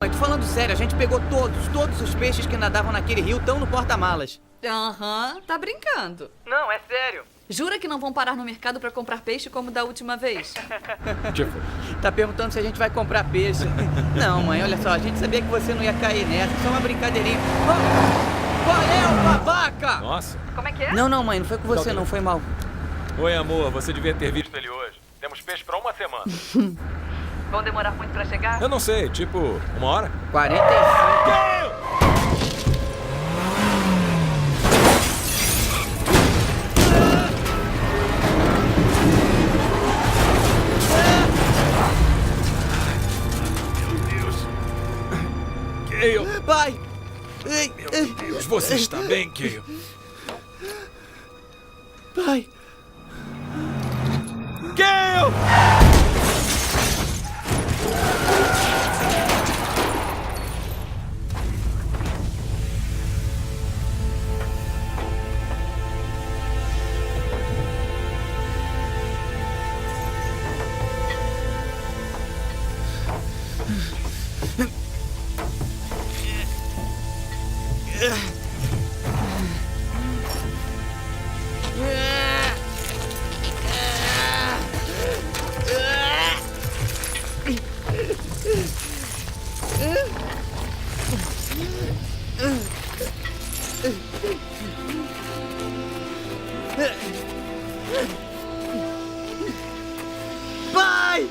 Mãe, tô falando sério, a gente pegou todos os peixes que nadavam naquele rio estão no porta-malas. Aham, tá brincando. Não, é sério. Jura que não vão parar no mercado pra comprar peixe como da última vez? Tipo, Tá perguntando se a gente vai comprar peixe. Não, mãe, olha só, a gente sabia que você não ia cair nessa, só uma brincadeirinha. Oh, qual é o babaca? nossa. Como é que é? Não, mãe, não foi com você, Tá não, foi mal. Oi, amor, você devia ter visto ele hoje. Temos peixe pra uma semana. Vão demorar muito pra chegar? Eu não sei, tipo, 1 hora? 45. Gale! Pai! Meu Deus, você está bem, Gale? Pai! Gale! Pai!